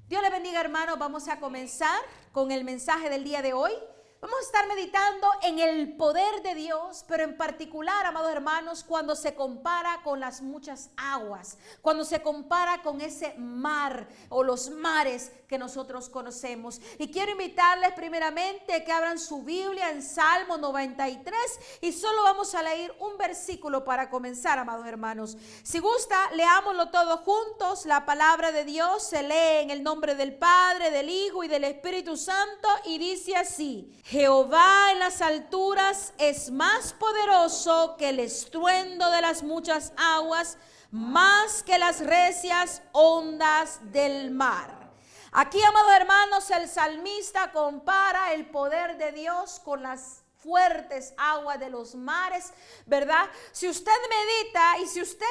Dios le bendiga, hermanos. Vamos a comenzar con el mensaje del día de hoy. Vamos a estar meditando en el poder de Dios, pero en particular, amados hermanos, cuando se compara con las muchas aguas, cuando se compara con ese mar o los mares que nosotros conocemos. Y quiero invitarles primeramente que abran su Biblia en Salmo 93 y solo vamos a leer un versículo para comenzar, amados hermanos. Si gusta, leámoslo todos juntos. La palabra de Dios se lee en el nombre del Padre, del Hijo y del Espíritu Santo y dice así: Jehová en las alturas es más poderoso que el estruendo de las muchas aguas, más que las recias ondas del mar. Aquí, amados hermanos, el salmista compara el poder de Dios con las fuertes aguas de los mares, ¿verdad? Si usted medita y si usted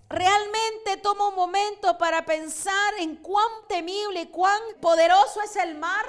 realmente toma un momento para pensar en cuán temible y cuán poderoso es el mar,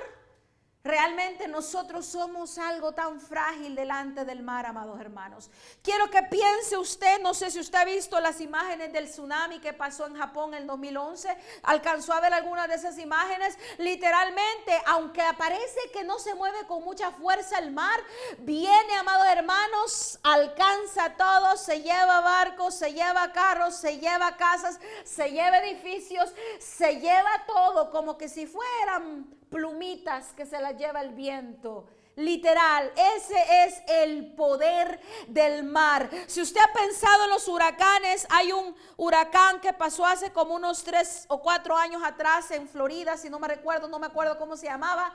realmente nosotros somos algo tan frágil delante del mar, amados hermanos. Quiero que piense usted, no sé si usted ha visto las imágenes del tsunami que pasó en Japón en el 2011, alcanzó a ver algunas de esas imágenes. Literalmente, aunque parece que no se mueve con mucha fuerza el mar, viene, amados hermanos, alcanza todo, se lleva barcos, se lleva carros, se lleva casas, se lleva edificios, se lleva todo como que si fueran plumitas que se las lleva el viento. Literal, ese es el poder del mar. Si usted ha pensado en los huracanes, hay un huracán que pasó hace como unos 3 o 4 años atrás en Florida, si no me acuerdo cómo se llamaba.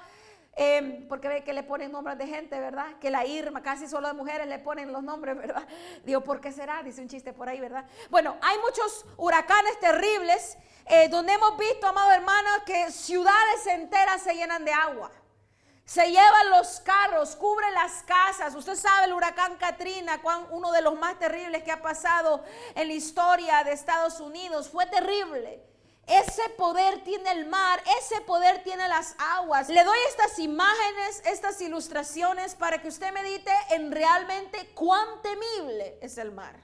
Porque ve que le ponen nombres de gente, ¿verdad? Que la Irma, casi solo de mujeres le ponen los nombres, ¿verdad? Digo, ¿por qué será? Dice un chiste por ahí, ¿verdad? Bueno, hay muchos huracanes terribles donde hemos visto, amados hermanos, que ciudades enteras se llenan de agua. Se llevan los carros, cubre las casas. Usted sabe el huracán Katrina, uno de los más terribles que ha pasado en la historia de Estados Unidos. Fue terrible. Ese poder tiene el mar, ese poder tiene las aguas. Le doy estas imágenes, estas ilustraciones para que usted medite en realmente cuán temible es el mar,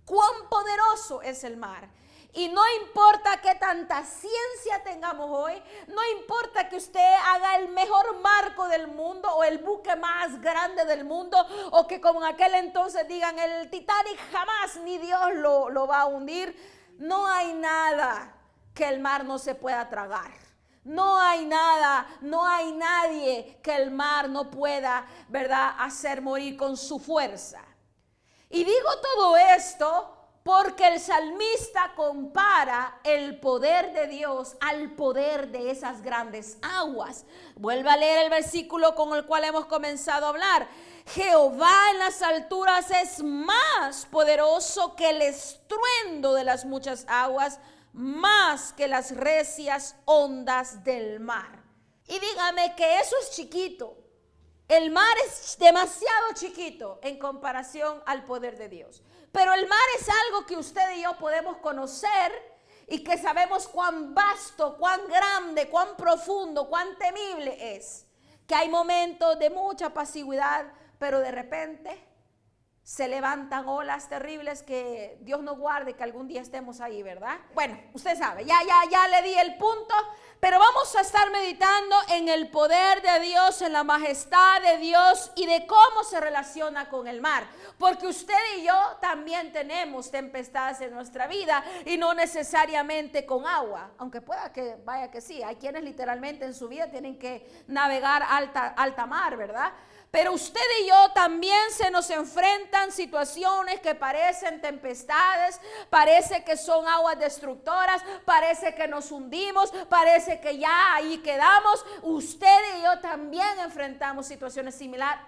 cuán poderoso es el mar. Y no importa qué tanta ciencia tengamos hoy, no importa que usted haga el mejor barco del mundo o el buque más grande del mundo, o que como en aquel entonces digan el Titanic jamás ni Dios lo va a hundir. No hay nada que el mar no se pueda tragar. No hay nada, no hay nadie que el mar no pueda, ¿verdad?, hacer morir con su fuerza. Y digo todo esto porque el salmista compara el poder de Dios al poder de esas grandes aguas. Vuelva a leer el versículo con el cual hemos comenzado a hablar. Jehová en las alturas es más poderoso que el estruendo de las muchas aguas, más que las recias ondas del mar. Y dígame que eso es chiquito. El mar es demasiado chiquito en comparación al poder de Dios. Pero el mar es algo que usted y yo podemos conocer y que sabemos cuán vasto, cuán grande, cuán profundo, cuán temible es. Que hay momentos de mucha pasividad, pero de repente se levantan olas terribles que Dios nos guarde que algún día estemos ahí, ¿verdad? Bueno, usted sabe, ya le di el punto, pero vamos a estar meditando en el poder de Dios, en la majestad de Dios y de cómo se relaciona con el mar. Porque usted y yo también tenemos tempestades en nuestra vida y no necesariamente con agua, aunque pueda que vaya que sí. Hay quienes literalmente en su vida tienen que navegar alta mar, ¿verdad? Pero usted y yo también se nos enfrentan situaciones que parecen tempestades, parece que son aguas destructoras, parece que nos hundimos, parece que ya ahí quedamos. Usted y yo también enfrentamos situaciones similares.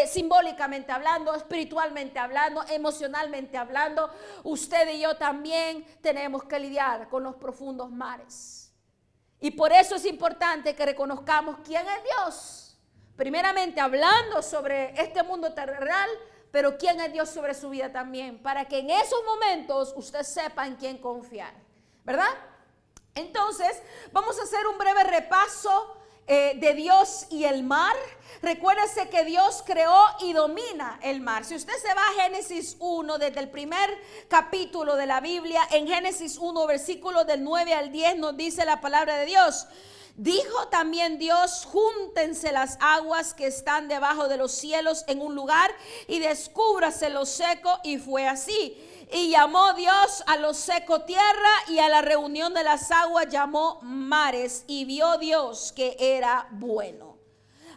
Simbólicamente hablando, espiritualmente hablando, emocionalmente hablando, usted y yo también tenemos que lidiar con los profundos mares. Y por eso es importante que reconozcamos quién es Dios. Primeramente hablando sobre este mundo terrenal, pero quién es Dios sobre su vida también, para que en esos momentos usted sepa en quién confiar, ¿verdad? Entonces, vamos a hacer un breve repaso de Dios y el mar. Recuérdese que Dios creó y domina el mar. Si usted se va a Génesis 1, desde el primer capítulo de la Biblia, en Génesis 1, versículos del 9 al 10, nos dice la palabra de Dios. Dijo también Dios: júntense las aguas que están debajo de los cielos en un lugar y descúbrase lo seco. Y fue así. Y llamó Dios a lo seco tierra, y a la reunión de las aguas llamó mares. Y vio Dios que era bueno.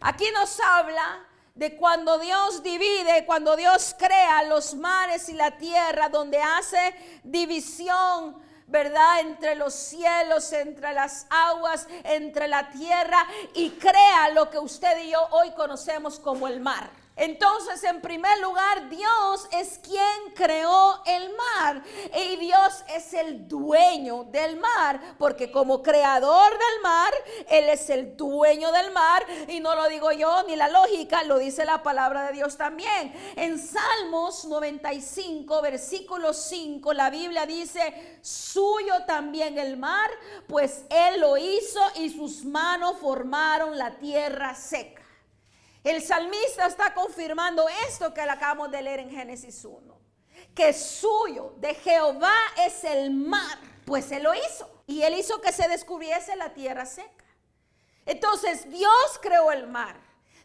Aquí nos habla de cuando Dios divide, cuando Dios crea los mares y la tierra, donde hace división, ¿verdad? Entre los cielos, entre las aguas, entre la tierra, y crea lo que usted y yo hoy conocemos como el mar. Entonces, en primer lugar, Dios es quien creó el mar, y Dios es el dueño del mar, porque como creador del mar, Él es el dueño del mar, y no lo digo yo ni la lógica, lo dice la palabra de Dios también. En Salmos 95, versículo 5, la Biblia dice: suyo también el mar, pues Él lo hizo y sus manos formaron la tierra seca. El salmista está confirmando esto que le acabamos de leer en Génesis 1, que suyo, de Jehová, es el mar, pues Él lo hizo, y Él hizo que se descubriese la tierra seca. Entonces Dios creó el mar,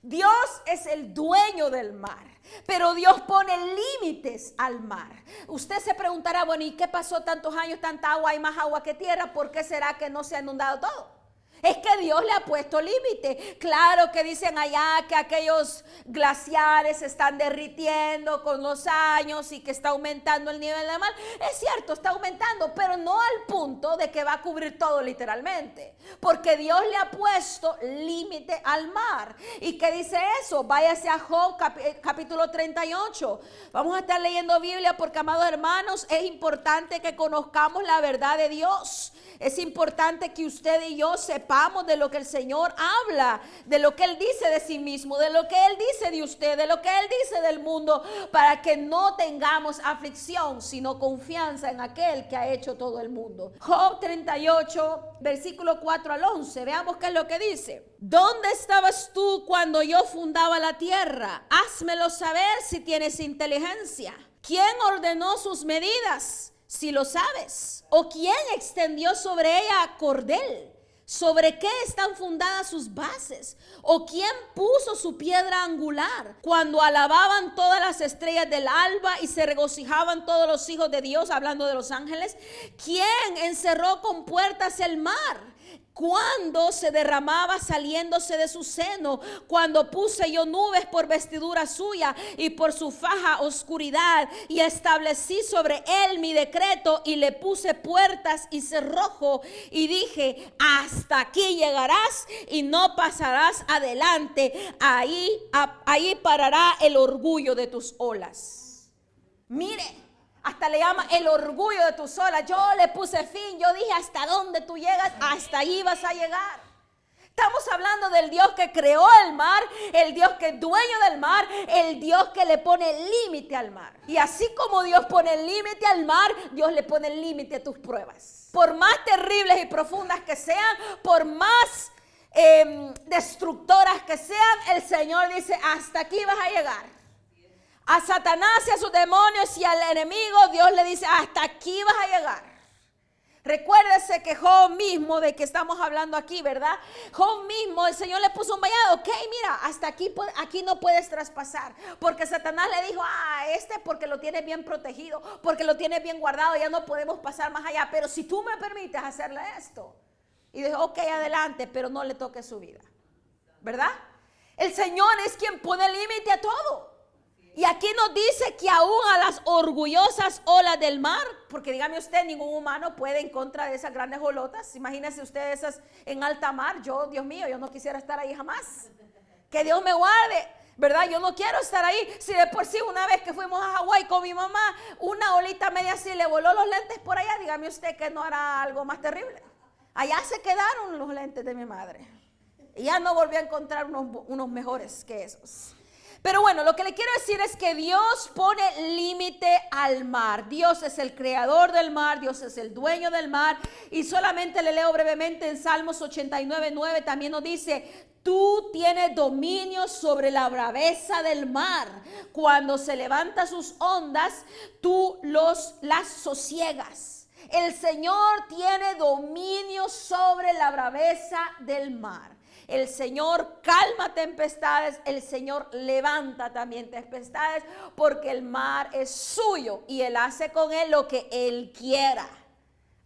Dios es el dueño del mar, pero Dios pone límites al mar. Usted se preguntará: bueno, ¿y qué pasó tantos años, tanta agua, hay más agua que tierra? ¿Por qué será que no se ha inundado todo? Es que Dios le ha puesto límite. Claro que dicen allá que aquellos glaciares se están derritiendo con los años y que está aumentando el nivel del mar. Es cierto, está aumentando, pero no al punto de que va a cubrir todo literalmente. Porque Dios le ha puesto límite al mar. ¿Y qué dice eso? Váyase a Job capítulo 38. Vamos a estar leyendo Biblia porque, amados hermanos, es importante que conozcamos la verdad de Dios. Es importante que usted y yo sepamos de lo que el Señor habla, de lo que Él dice de sí mismo, de lo que Él dice de usted, de lo que Él dice del mundo, para que no tengamos aflicción, sino confianza en aquel que ha hecho todo el mundo. Job 38, versículo 4 al 11. Veamos qué es lo que dice. ¿Dónde estabas tú cuando yo fundaba la tierra? Házmelo saber si tienes inteligencia. ¿Quién ordenó sus medidas? Si lo sabes. ¿O quién extendió sobre ella cordel? ¿Sobre qué están fundadas sus bases? ¿O quién puso su piedra angular? Cuando alababan todas las estrellas del alba y se regocijaban todos los hijos de Dios, hablando de los ángeles. ¿Quién encerró con puertas el mar? Cuando se derramaba saliéndose de su seno, cuando puse yo nubes por vestidura suya y por su faja oscuridad, y establecí sobre él mi decreto y le puse puertas y cerrojo, y dije: hasta aquí llegarás y no pasarás adelante, ahí parará el orgullo de tus olas. Mire, hasta le llama el orgullo de tus olas. Yo le puse fin, yo dije: hasta donde tú llegas, hasta ahí vas a llegar. Estamos hablando del Dios que creó el mar, el Dios que es dueño del mar, el Dios que le pone límite al mar. Y así como Dios pone límite al mar, Dios le pone límite a tus pruebas. Por más terribles y profundas que sean, por más destructoras que sean, el Señor dice: hasta aquí vas a llegar. A Satanás y a sus demonios y al enemigo, Dios le dice: hasta aquí vas a llegar. Recuérdese que Job mismo, de que estamos hablando aquí, ¿verdad? Job mismo, el Señor le puso un vallado. Ok, mira, hasta aquí no puedes traspasar. Porque Satanás le dijo: porque lo tienes bien protegido, porque lo tienes bien guardado, ya no podemos pasar más allá. Pero si tú me permites hacerle esto. Y dijo: ok, adelante, pero no le toques su vida, ¿verdad? El Señor es quien pone límite a todo. Y aquí nos dice que aún a las orgullosas olas del mar, porque dígame usted, ningún humano puede en contra de esas grandes olotas. Imagínense usted esas en alta mar. Dios mío, yo no quisiera estar ahí jamás. Que Dios me guarde, ¿verdad? Yo no quiero estar ahí. Si de por sí una vez que fuimos a Hawái con mi mamá, una olita media así le voló los lentes por allá, dígame usted que no hará algo más terrible. Allá se quedaron los lentes de mi madre. Y ya no volví a encontrar unos mejores que esos. Pero bueno, lo que le quiero decir es que Dios pone límite al mar. Dios es el creador del mar, Dios es el dueño del mar. Y solamente le leo brevemente en Salmos 89:9, también nos dice: tú tienes dominio sobre la braveza del mar. Cuando se levanta sus ondas, tú las sosiegas. El Señor tiene dominio sobre la braveza del mar. El Señor calma tempestades, el Señor levanta también tempestades, porque el mar es suyo y Él hace con él lo que Él quiera.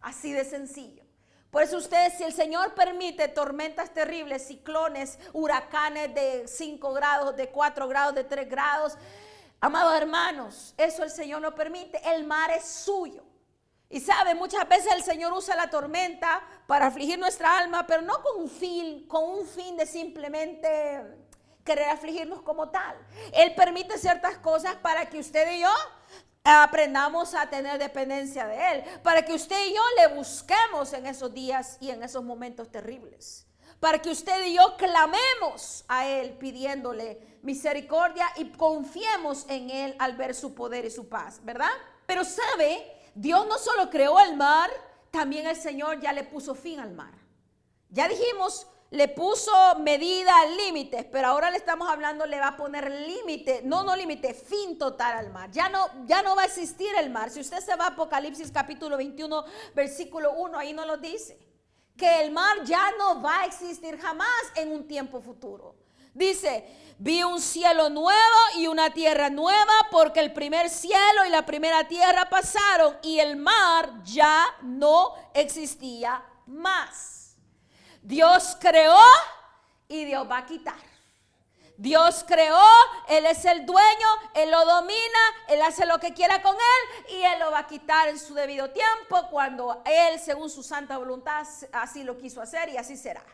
Así de sencillo. Por eso ustedes, si el Señor permite tormentas terribles, ciclones, huracanes de 5 grados, de 4 grados, de 3 grados, amados hermanos, eso el Señor no permite. El mar es suyo. Y sabe, muchas veces el Señor usa la tormenta para afligir nuestra alma, pero no con un fin de simplemente querer afligirnos como tal. Él permite ciertas cosas para que usted y yo aprendamos a tener dependencia de Él, para que usted y yo le busquemos en esos días y en esos momentos terribles, para que usted y yo clamemos a Él pidiéndole misericordia y confiemos en Él al ver su poder y su paz, ¿verdad? Pero sabe, Dios no solo creó el mar, también el Señor ya le puso fin al mar. Ya dijimos, le puso medidas, límites, pero ahora le estamos hablando, le va a poner límite, no límite, fin total al mar. Ya no va a existir el mar. Si usted se va a Apocalipsis capítulo 21, versículo 1, ahí nos lo dice, que el mar ya no va a existir jamás en un tiempo futuro. Dice, vi un cielo nuevo y una tierra nueva, porque el primer cielo y la primera tierra pasaron y el mar ya no existía más. Dios creó y Dios va a quitar. Dios creó, Él es el dueño, Él lo domina, Él hace lo que quiera con Él y Él lo va a quitar en su debido tiempo cuando Él, según su santa voluntad, así lo quiso hacer y así será.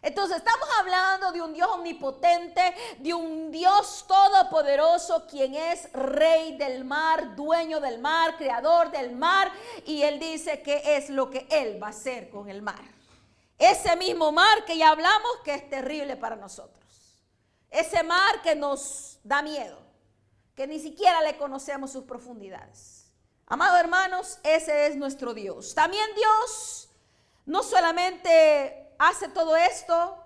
Entonces estamos hablando de un Dios omnipotente, de un Dios todopoderoso, quien es rey del mar, dueño del mar, creador del mar, y Él dice que es lo que Él va a hacer con el mar. Ese mismo mar que ya hablamos que es terrible para nosotros. Ese mar que nos da miedo, que ni siquiera le conocemos sus profundidades. Amados hermanos, ese es nuestro Dios. También Dios no solamente hace todo esto,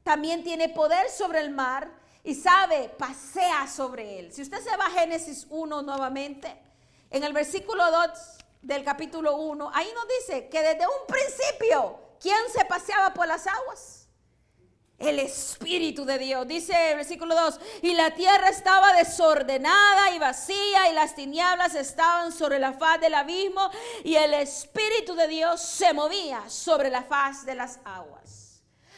también tiene poder sobre el mar y sabe, pasea sobre él. Si usted se va a Génesis 1 nuevamente, en el versículo 2 del capítulo 1, ahí nos dice que desde un principio, ¿quién se paseaba por las aguas? El Espíritu de Dios. Dice el versículo 2, y la tierra estaba desordenada y vacía, y las tinieblas estaban sobre la faz del abismo, y el Espíritu de Dios se movía sobre la faz de las aguas.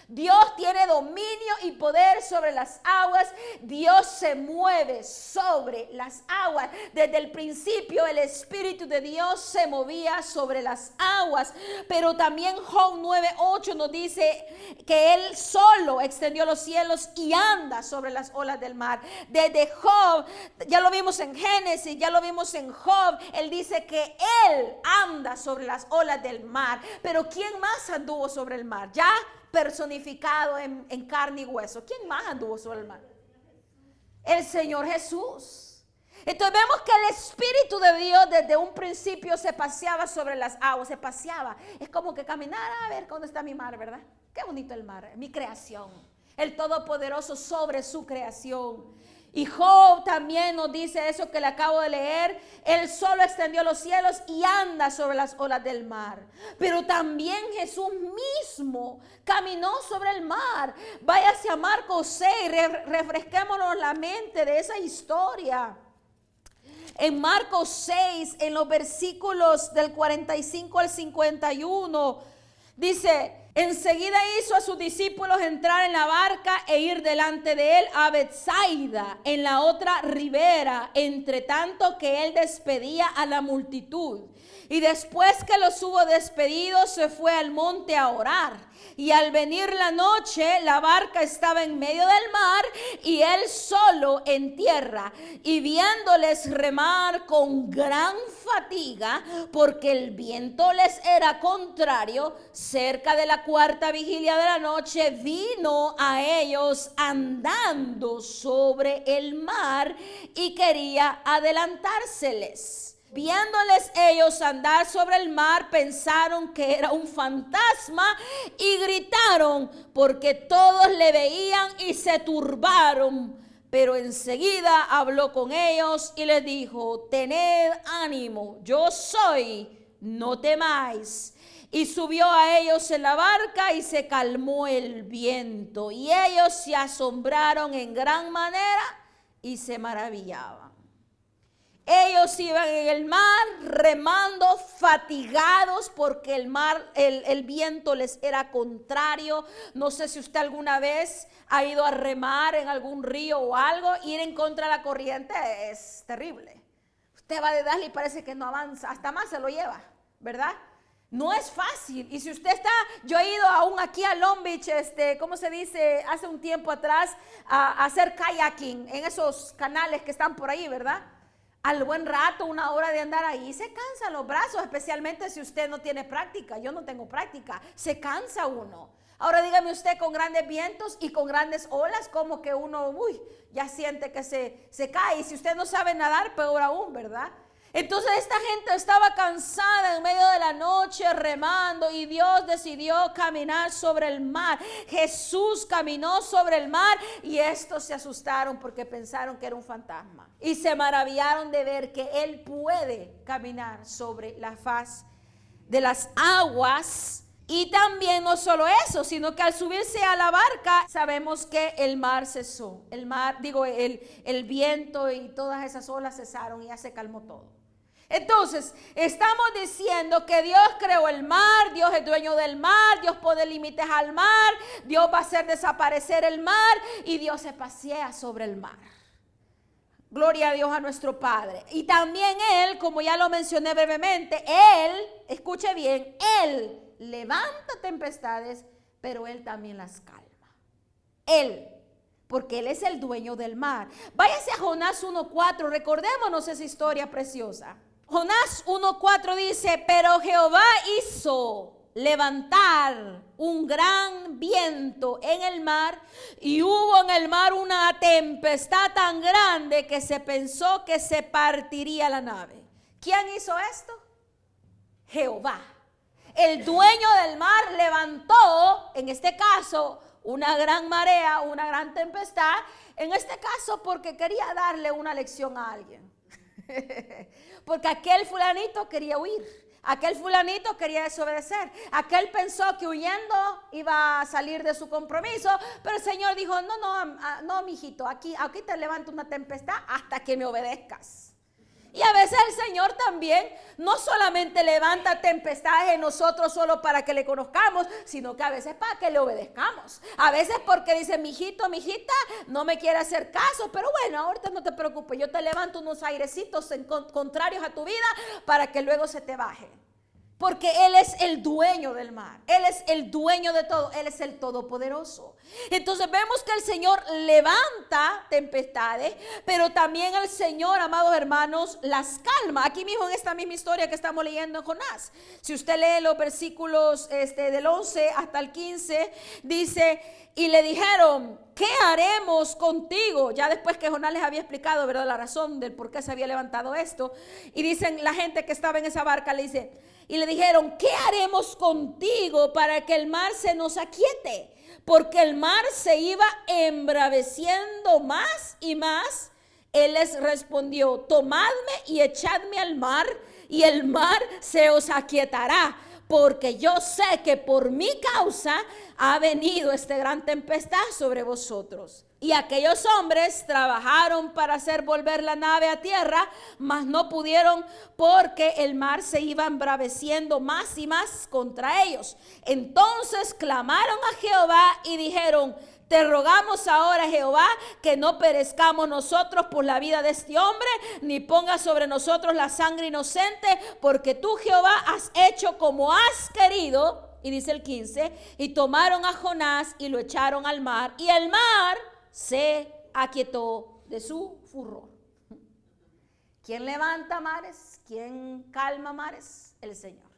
Dios tiene dominio y poder sobre las aguas. Dios se mueve sobre las aguas. Desde el principio el Espíritu de Dios se movía sobre las aguas. Pero también Job 9:8 nos dice que Él solo extendió los cielos y anda sobre las olas del mar. Desde Job, ya lo vimos en Génesis, ya lo vimos en Job. Él dice que Él anda sobre las olas del mar. Pero ¿quién más anduvo sobre el mar? Ya personificado en carne y hueso. ¿Quién más anduvo sobre el mar? El Señor Jesús. Entonces vemos que el Espíritu de Dios desde un principio se paseaba sobre las aguas, se paseaba. Es como que caminara a ver dónde está mi mar, ¿verdad? Qué bonito el mar, mi creación. El Todopoderoso sobre su creación. Y Job también nos dice eso que le acabo de leer. Él solo extendió los cielos y anda sobre las olas del mar. Pero también Jesús mismo caminó sobre el mar. Vaya hacia Marcos 6, refresquémonos la mente de esa historia. En Marcos 6, en los versículos del 45 al 51, dice: enseguida hizo a sus discípulos entrar en la barca e ir delante de él a Betsaida, en la otra ribera, entre tanto que él despedía a la multitud. Y después que los hubo despedido, se fue al monte a orar. Y al venir la noche, la barca estaba en medio del mar y él solo en tierra. Y viéndoles remar con gran fatiga, porque el viento les era contrario, cerca de la cuarta vigilia de la noche, vino a ellos andando sobre el mar y quería adelantárseles. Viéndoles ellos andar sobre el mar, pensaron que era un fantasma y gritaron porque todos le veían y se turbaron. Pero enseguida habló con ellos y les dijo: tened ánimo, yo soy, no temáis. Y subió a ellos en la barca y se calmó el viento. Y ellos se asombraron en gran manera y se maravillaban. Ellos iban en el mar remando, fatigados porque el mar, el viento les era contrario. No sé si usted alguna vez ha ido a remar en algún río o algo. Ir en contra de la corriente es terrible. Usted va de darle y parece que no avanza, hasta más se lo lleva, ¿verdad? No es fácil. Y si usted está, yo he ido aún aquí a Long Beach, ¿cómo se dice? Hace un tiempo atrás a hacer kayaking en esos canales que están por ahí, ¿verdad? Al buen rato, 1 hora de andar ahí, se cansan los brazos, especialmente si usted no tiene práctica. Yo no tengo práctica, se cansa uno. Ahora dígame usted, con grandes vientos y con grandes olas, como que uno, ya siente que se cae. Y si usted no sabe nadar, peor aún, ¿verdad? Entonces esta gente estaba cansada en medio de la noche remando y Dios decidió caminar sobre el mar. Jesús caminó sobre el mar y estos se asustaron porque pensaron que era un fantasma. Y se maravillaron de ver que Él puede caminar sobre la faz de las aguas. Y también no solo eso, sino que al subirse a la barca sabemos que el mar cesó. El viento y todas esas olas cesaron y ya se calmó todo. Entonces, estamos diciendo que Dios creó el mar, Dios es dueño del mar, Dios pone límites al mar, Dios va a hacer desaparecer el mar y Dios se pasea sobre el mar. Gloria a Dios, a nuestro Padre. Y también Él, como ya lo mencioné brevemente, Él, escuche bien, Él levanta tempestades, pero Él también las calma. Él, porque Él es el dueño del mar. Váyase a Jonás 1:4, recordémonos esa historia preciosa. Jonás 1:4 dice, pero Jehová hizo levantar un gran viento en el mar y hubo en el mar una tempestad tan grande que se pensó que se partiría la nave. ¿Quién hizo esto? Jehová. El dueño del mar levantó, en este caso, una gran marea, una gran tempestad, en este caso porque quería darle una lección a alguien. Porque aquel fulanito quería huir, aquel fulanito quería desobedecer, aquel pensó que huyendo iba a salir de su compromiso, pero el Señor dijo, no, mijito, aquí te levanto una tempestad hasta que me obedezcas. Y a veces el Señor también no solamente levanta tempestades en nosotros solo para que le conozcamos, sino que a veces para que le obedezcamos. A veces porque dice, mijito, mijita, no me quiere hacer caso, pero bueno, ahorita no te preocupes, yo te levanto unos airecitos contrarios a tu vida para que luego se te baje. Porque Él es el dueño del mar, Él es el dueño de todo, Él es el todopoderoso. Entonces vemos que el Señor levanta tempestades, pero también el Señor, amados hermanos, las calma. Aquí mismo en esta misma historia que estamos leyendo en Jonás, si usted lee los versículos del 11 hasta el 15, dice, y le dijeron, ¿qué haremos contigo? Ya después que Jonás les había explicado, ¿verdad?, la razón del por qué se había levantado esto. Y dicen, la gente que estaba en esa barca le dice, y le dijeron, ¿qué haremos contigo para que el mar se nos aquiete? Porque el mar se iba embraveciendo más y más. Él les respondió, tomadme y echadme al mar, y el mar se os aquietará. Porque yo sé que por mi causa ha venido esta gran tempestad sobre vosotros. Y aquellos hombres trabajaron para hacer volver la nave a tierra, mas no pudieron porque el mar se iba embraveciendo más y más contra ellos. Entonces clamaron a Jehová y dijeron, te rogamos ahora, Jehová, que no perezcamos nosotros por la vida de este hombre, ni ponga sobre nosotros la sangre inocente, porque tú, Jehová, has hecho como has querido. Y dice el 15, y tomaron a Jonás y lo echaron al mar, y el mar se aquietó de su furor. ¿Quién levanta mares? ¿Quién calma mares? El Señor.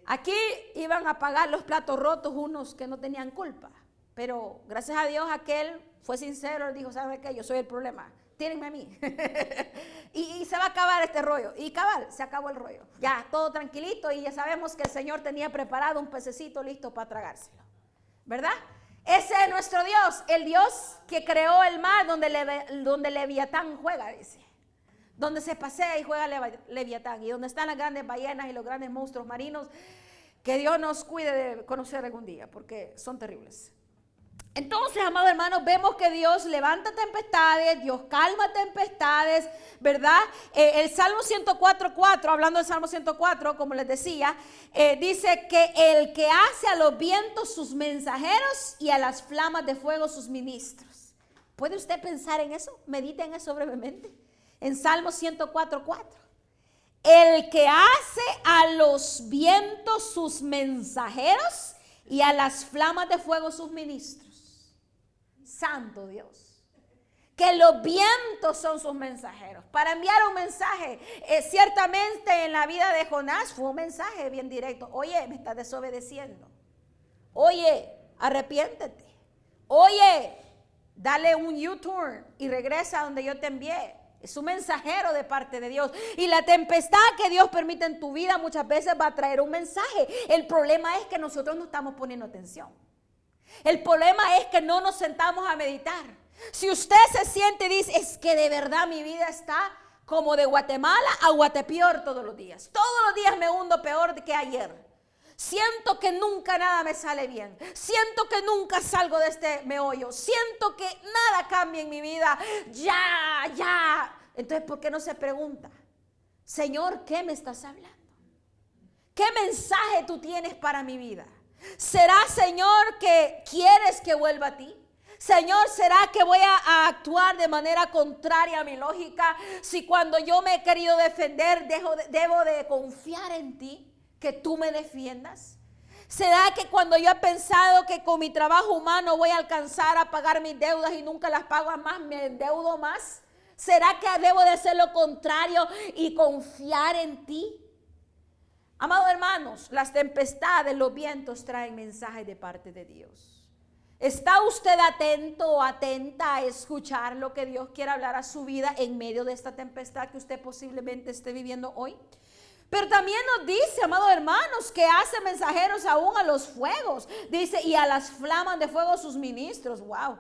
Aquí iban a pagar los platos rotos unos que no tenían culpa. Pero gracias a Dios aquel fue sincero, él dijo, ¿saben qué? Yo soy el problema, tírenme a mí. y se va a acabar este rollo. Y cabal, se acabó el rollo. Ya, todo tranquilito y ya sabemos que el Señor tenía preparado un pececito listo para tragárselo. ¿Verdad? Ese es nuestro Dios, el Dios que creó el mar donde Leviatán juega, dice. donde se pasea y juega Leviatán, y donde están las grandes ballenas y los grandes monstruos marinos, que Dios nos cuide de conocer algún día, porque son terribles. Entonces, amados hermanos, vemos que Dios levanta tempestades, Dios calma tempestades, ¿verdad? El Salmo 104:4, hablando del Salmo 104, como les decía, dice que el que hace a los vientos sus mensajeros y a las flamas de fuego sus ministros. ¿Puede usted pensar en eso? Medite en eso brevemente. En Salmo 104:4. El que hace a los vientos sus mensajeros y a las flamas de fuego sus ministros. Santo Dios. Que los vientos son sus mensajeros. Para enviar un mensaje. Ciertamente en la vida de Jonás fue un mensaje bien directo. Oye, me estás desobedeciendo. Oye, arrepiéntete. Oye, dale un U-turn y regresa a donde yo te envié. Es un mensajero de parte de Dios. Y la tempestad que Dios permite en tu vida muchas veces va a traer un mensaje. El problema es que nosotros no estamos poniendo atención. El problema es que no nos sentamos a meditar. Si usted se siente y dice, es que de verdad mi vida está como de Guatemala a Guatepeor todos los días. Todos los días me hundo peor que ayer. Siento que nunca nada me sale bien. Siento que nunca salgo de este meollo. Siento que nada cambia en mi vida. Ya. Entonces, ¿por qué no se pregunta? Señor, ¿qué me estás hablando? ¿Qué mensaje tú tienes para mi vida? ¿Será, Señor, que quieres que vuelva a ti? Señor, ¿será que voy a actuar de manera contraria a mi lógica? Si cuando yo me he querido defender, debo de confiar en ti, que tú me defiendas. ¿Será que cuando yo he pensado que con mi trabajo humano voy a alcanzar a pagar mis deudas y nunca las pago más, me endeudo más? ¿Será que debo de hacer lo contrario y confiar en ti? Amados hermanos, las tempestades, los vientos traen mensajes de parte de Dios. ¿Está usted atento o atenta a escuchar lo que Dios quiere hablar a su vida en medio de esta tempestad que usted posiblemente esté viviendo hoy? Pero también nos dice, amados hermanos, que hace mensajeros aún a los fuegos. Dice, y a las flamas de fuego sus ministros. Wow.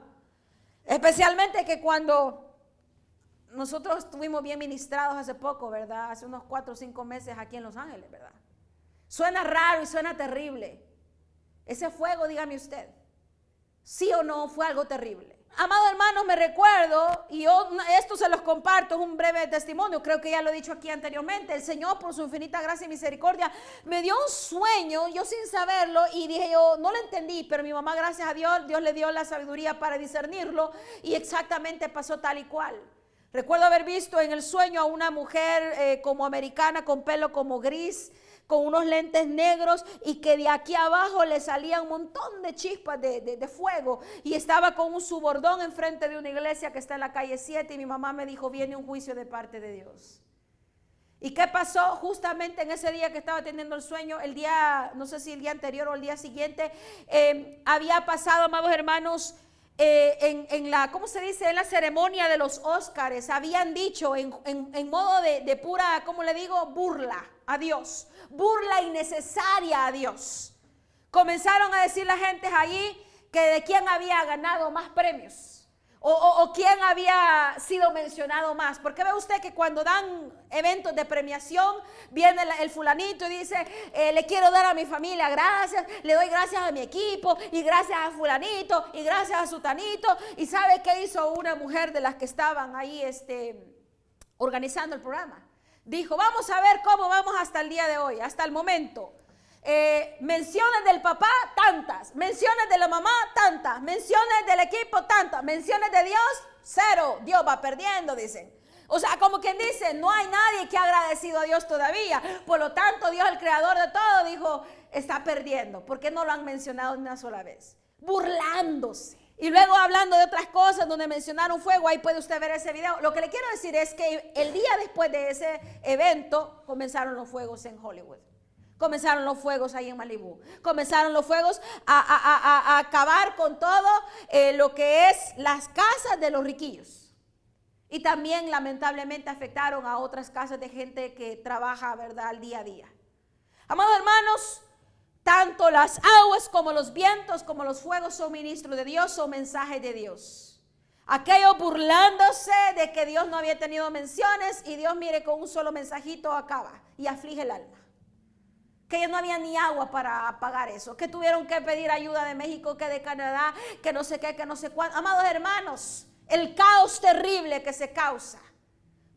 Especialmente que cuando nosotros estuvimos bien ministrados hace poco, ¿verdad? Hace unos 4 o 5 meses aquí en Los Ángeles, ¿verdad? Suena raro y suena terrible. Ese fuego, dígame usted, ¿sí o no fue algo terrible? Amados hermanos, me recuerdo, y yo esto se los comparto, es un breve testimonio, creo que ya lo he dicho aquí anteriormente. El Señor, por su infinita gracia y misericordia, me dio un sueño, yo sin saberlo, y dije yo, no lo entendí, pero mi mamá, gracias a Dios, Dios le dio la sabiduría para discernirlo, y exactamente pasó tal y cual. Recuerdo haber visto en el sueño a una mujer como americana, con pelo como gris, con unos lentes negros, y que de aquí abajo le salía un montón de chispas de fuego, y estaba con un subordón enfrente de una iglesia que está en la calle 7, y mi mamá me dijo, viene un juicio de parte de Dios. ¿Y qué pasó? Justamente en ese día que estaba teniendo el sueño, el día, no sé si el día anterior o el día siguiente, había pasado, amados hermanos, en la, ¿cómo se dice? En la ceremonia de los Óscares, habían dicho en modo de pura, ¿cómo le digo? Burla a Dios, burla innecesaria a Dios. Comenzaron a decir la gente allí que de quién había ganado más premios o quién había sido mencionado más. Porque ve usted que cuando dan eventos de premiación, viene el fulanito y dice, le quiero dar a mi familia gracias, le doy gracias a mi equipo, y gracias a fulanito, y gracias a sutanito. ¿Y sabe qué hizo una mujer de las que estaban ahí organizando el programa? Dijo, vamos a ver cómo vamos hasta el día de hoy, hasta el momento. Menciones del papá, tantas. Menciones de la mamá, tantas. Menciones del equipo, tantas. Menciones de Dios, 0. Dios va perdiendo, dicen. O sea, como quien dice, no hay nadie que ha agradecido a Dios todavía. Por lo tanto, Dios, el creador de todo, dijo, está perdiendo. ¿Por qué no lo han mencionado una sola vez? Burlándose. Y luego hablando de otras cosas donde mencionaron fuego, ahí puede usted ver ese video. Lo que le quiero decir es que el día después de ese evento, comenzaron los fuegos en Hollywood. Comenzaron los fuegos ahí en Malibú. Comenzaron los fuegos a acabar con todo lo que es las casas de los riquillos. Y también lamentablemente afectaron a otras casas de gente que trabaja, ¿verdad?, al día a día. Amados hermanos, tanto las aguas como los vientos como los fuegos son ministros de Dios, son mensajes de Dios. Aquellos burlándose de que Dios no había tenido menciones y Dios, mire, con un solo mensajito acaba y aflige el alma. Que ellos no había ni agua para pagar eso, que tuvieron que pedir ayuda de México, que de Canadá, que no sé qué, que no sé cuánto. Amados hermanos, el caos terrible que se causa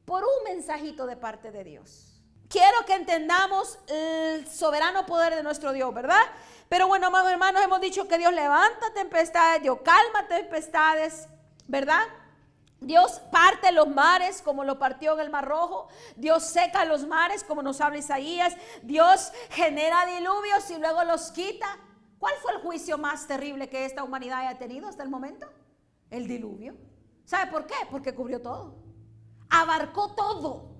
por un mensajito de parte de Dios. Quiero que entendamos el soberano poder de nuestro Dios, ¿verdad? Pero bueno, amados hermanos, hemos dicho que Dios levanta tempestades, Dios calma tempestades, ¿verdad? Dios parte los mares como lo partió en el Mar Rojo. Dios seca los mares como nos habla Isaías. Dios genera diluvios y luego los quita. ¿Cuál fue el juicio más terrible que esta humanidad haya tenido hasta el momento? El diluvio. ¿Sabe por qué? Porque cubrió todo. Abarcó todo.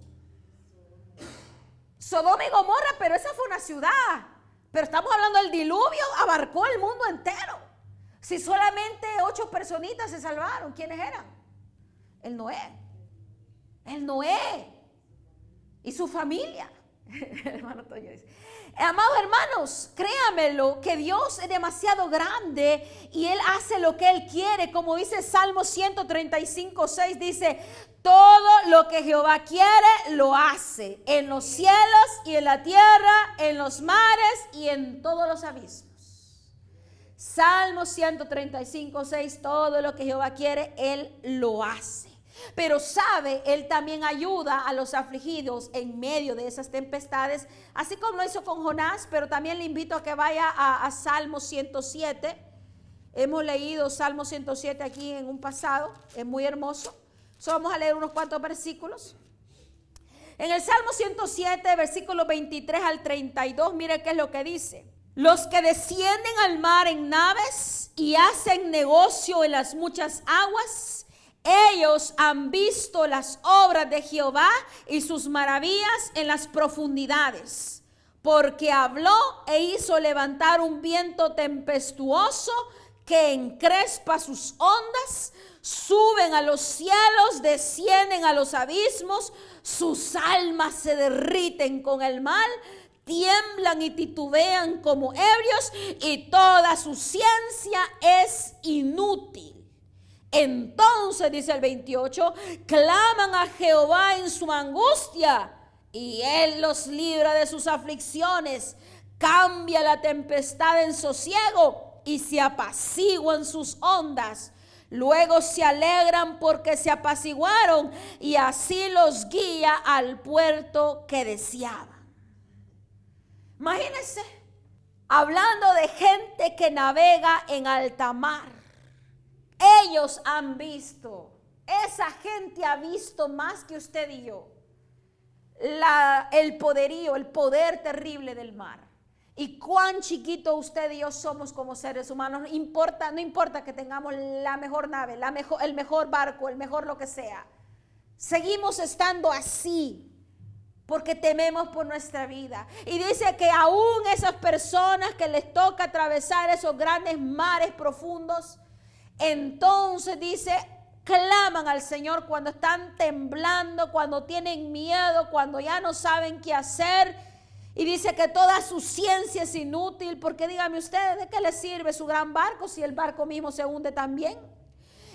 Sodoma y Gomorra, pero esa fue una ciudad. Pero estamos hablando del diluvio, abarcó el mundo entero. Si solamente 8 personitas se salvaron, ¿quiénes eran? El Noé y su familia. Hermano Toño dice, amados hermanos, créamelo que Dios es demasiado grande y Él hace lo que Él quiere. Como dice Salmo 135:6, dice, todo lo que Jehová quiere lo hace, en los cielos y en la tierra, en los mares y en todos los abismos. Salmo 135:6, todo lo que Jehová quiere, Él lo hace. Pero sabe, Él también ayuda a los afligidos en medio de esas tempestades, así como lo hizo con Jonás. Pero también le invito a que vaya a Salmo 107. Hemos leído Salmo 107 aquí en un pasado, es muy hermoso. Solo vamos a leer unos cuantos versículos. En el Salmo 107, versículos 23 al 32, mire qué es lo que dice. Los que descienden al mar en naves y hacen negocio en las muchas aguas, ellos han visto las obras de Jehová y sus maravillas en las profundidades. Porque habló e hizo levantar un viento tempestuoso que encrespa sus ondas. Suben a los cielos, descienden a los abismos. Sus almas se derriten con el mal. Tiemblan y titubean como ebrios y toda su ciencia es inútil. Entonces, dice el 28, claman a Jehová en su angustia y Él los libra de sus aflicciones. Cambia la tempestad en sosiego y se apaciguan sus ondas. Luego se alegran porque se apaciguaron y así los guía al puerto que deseaban. Imagínense, hablando de gente que navega en alta mar. Ellos han visto, esa gente ha visto más que usted y yo, el poderío, el poder terrible del mar. Y cuán chiquito usted y yo somos como seres humanos. No importa que tengamos la mejor nave, el mejor barco, el mejor lo que sea. Seguimos estando así porque tememos por nuestra vida. Y dice que aún esas personas que les toca atravesar esos grandes mares profundos, entonces dice, claman al Señor cuando están temblando, cuando tienen miedo, cuando ya no saben qué hacer. Y dice que toda su ciencia es inútil, porque dígame ustedes, ¿de qué le sirve su gran barco si el barco mismo se hunde también?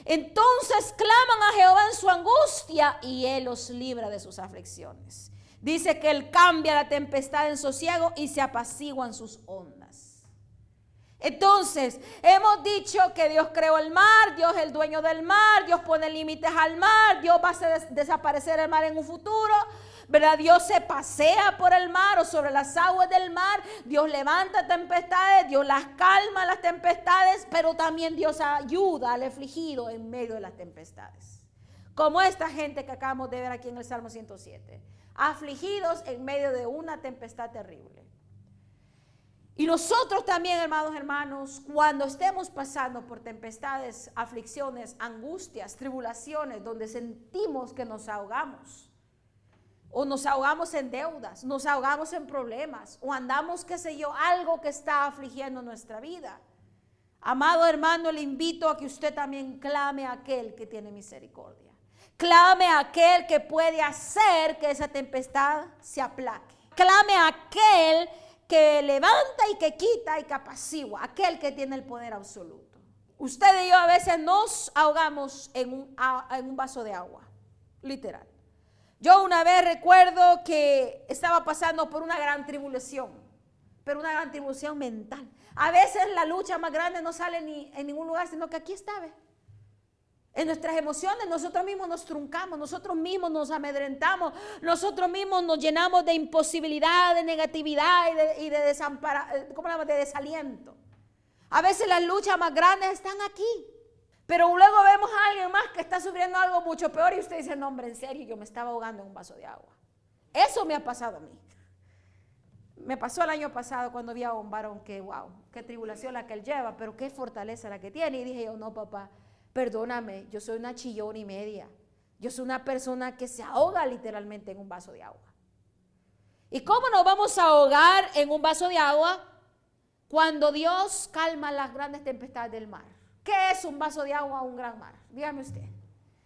Entonces claman a Jehová en su angustia y Él los libra de sus aflicciones. Dice que Él cambia la tempestad en sosiego y se apaciguan sus ondas. Entonces, hemos dicho que Dios creó el mar, Dios es el dueño del mar, Dios pone límites al mar, Dios va a hacer desaparecer el mar en un futuro, ¿verdad? Dios se pasea por el mar o sobre las aguas del mar, Dios levanta tempestades, Dios las calma las tempestades, pero también Dios ayuda al afligido en medio de las tempestades. Como esta gente que acabamos de ver aquí en el Salmo 107, afligidos en medio de una tempestad terrible. Y nosotros también, hermanos, cuando estemos pasando por tempestades, aflicciones, angustias, tribulaciones, donde sentimos que nos ahogamos, o nos ahogamos en deudas, nos ahogamos en problemas, o andamos, qué sé yo, algo que está afligiendo nuestra vida. Amado hermano, le invito a que usted también clame a aquel que tiene misericordia. Clame a aquel que puede hacer que esa tempestad se aplaque. Clame a aquel que levanta y que quita y que apacigua, aquel que tiene el poder absoluto. Usted y yo a veces nos ahogamos en un vaso de agua, literal. Yo una vez recuerdo que estaba pasando por una gran tribulación, pero una gran tribulación mental. A veces la lucha más grande no sale ni en ningún lugar, sino que aquí está, ¿ve? En nuestras emociones nosotros mismos nos truncamos, nosotros mismos nos amedrentamos, nosotros mismos nos llenamos de imposibilidad, de negatividad y de desaliento. A veces las luchas más grandes están aquí, pero luego vemos a alguien más que está sufriendo algo mucho peor y usted dice, no hombre, en serio, yo me estaba ahogando en un vaso de agua. Eso me ha pasado a mí. Me pasó el año pasado cuando vi a un varón que, wow, qué tribulación la que él lleva, pero qué fortaleza la que tiene. Y dije yo, no papá, perdóname, yo soy una chillona y media. Yo soy una persona que se ahoga literalmente en un vaso de agua. ¿Y cómo nos vamos a ahogar en un vaso de agua cuando Dios calma las grandes tempestades del mar? ¿Qué es un vaso de agua o un gran mar? Dígame usted.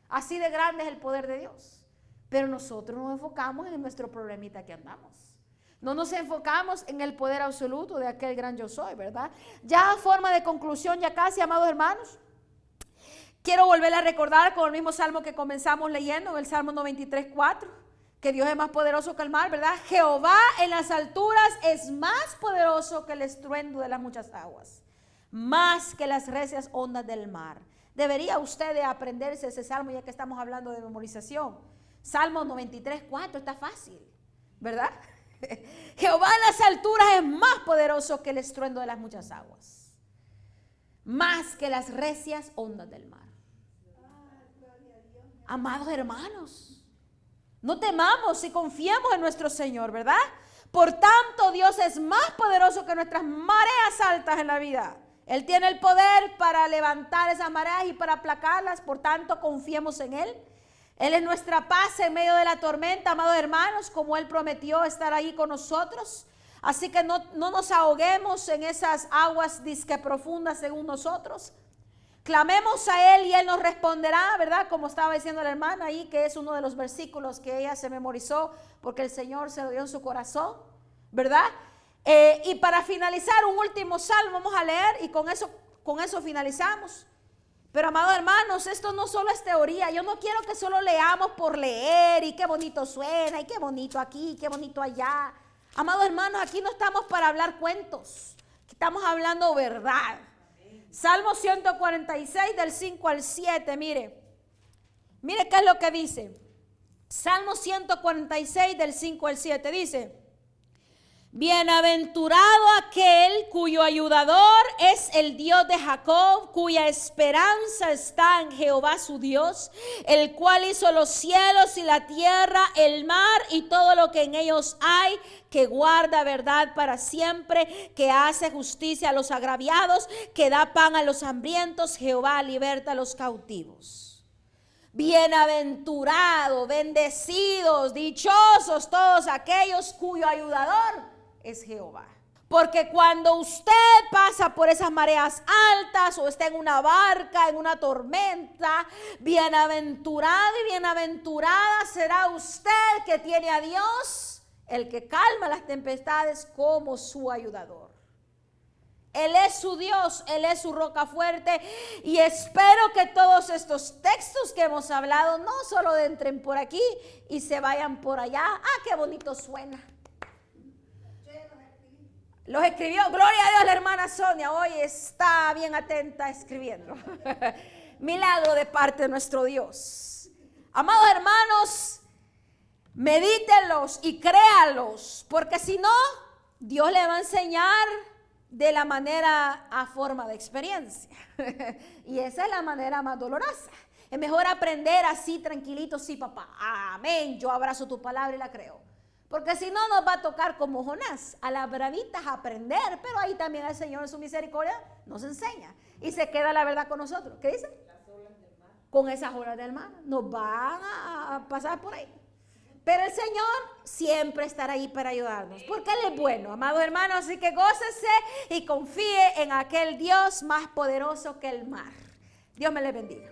Así de grande es el poder de Dios. Pero nosotros nos enfocamos en nuestro problemita que andamos. No nos enfocamos en el poder absoluto de aquel gran yo soy, ¿verdad? Ya a forma de conclusión, ya casi, amados hermanos, quiero volver a recordar con el mismo salmo que comenzamos leyendo, en el Salmo 93:4, que Dios es más poderoso que el mar, ¿verdad? Jehová en las alturas es más poderoso que el estruendo de las muchas aguas, más que las recias ondas del mar. Debería usted de aprenderse ese salmo ya que estamos hablando de memorización. Salmo 93:4 está fácil, ¿verdad? Jehová en las alturas es más poderoso que el estruendo de las muchas aguas, más que las recias ondas del mar. Amados hermanos, no temamos y confiemos en nuestro Señor, ¿verdad? Por tanto, Dios es más poderoso que nuestras mareas altas en la vida. Él tiene el poder para levantar esas mareas y para aplacarlas, por tanto, confiemos en Él. Él es nuestra paz en medio de la tormenta, amados hermanos, como Él prometió estar ahí con nosotros. Así que no nos ahoguemos en esas aguas disque profundas según nosotros. Clamemos a Él y Él nos responderá, ¿verdad? Como estaba diciendo la hermana ahí, que es uno de los versículos que ella se memorizó porque el Señor se lo dio en su corazón, ¿verdad? Y para finalizar, un último salmo vamos a leer y con eso finalizamos. Pero amados hermanos, esto no solo es teoría. Yo no quiero que solo leamos por leer y qué bonito suena y qué bonito aquí, qué bonito allá. Amados hermanos, aquí no estamos para hablar cuentos. Estamos hablando verdad. Salmo 146 del 5 al 7, mire qué es lo que dice. Salmo 146 del 5 al 7 dice: bienaventurado aquel cuyo ayudador es el Dios de Jacob, cuya esperanza está en Jehová su Dios, el cual hizo los cielos y la tierra, el mar y todo lo que en ellos hay, que guarda verdad para siempre, que hace justicia a los agraviados, que da pan a los hambrientos. Jehová liberta a los cautivos. Bienaventurado, bendecidos, dichosos todos aquellos cuyo ayudador es Jehová. Porque cuando usted pasa por esas mareas altas o está en una barca, en una tormenta, bienaventurado y bienaventurada será usted que tiene a Dios, el que calma las tempestades, como su ayudador. Él es su Dios, Él es su roca fuerte. Y espero que todos estos textos que hemos hablado no solo entren por aquí y se vayan por allá. Ah, qué bonito suena. Los escribió, gloria a Dios, la hermana Sonia hoy está bien atenta escribiendo. Milagro de parte de nuestro Dios. Amados hermanos, medítenlos y créanlos, porque si no, Dios le va a enseñar de la manera a forma de experiencia. Y esa es la manera más dolorosa. Es mejor aprender así tranquilito, sí papá, amén, yo abrazo tu palabra y la creo. Porque si no, nos va a tocar como Jonás, a las bravitas aprender, pero ahí también el Señor en su misericordia nos enseña. Y se queda la verdad con nosotros. ¿Qué dice? Las olas del mar. Con esas olas del mar. Nos van a pasar por ahí. Pero el Señor siempre estará ahí para ayudarnos, porque Él es bueno, amados hermanos. Así que gócese y confíe en aquel Dios más poderoso que el mar. Dios me le bendiga.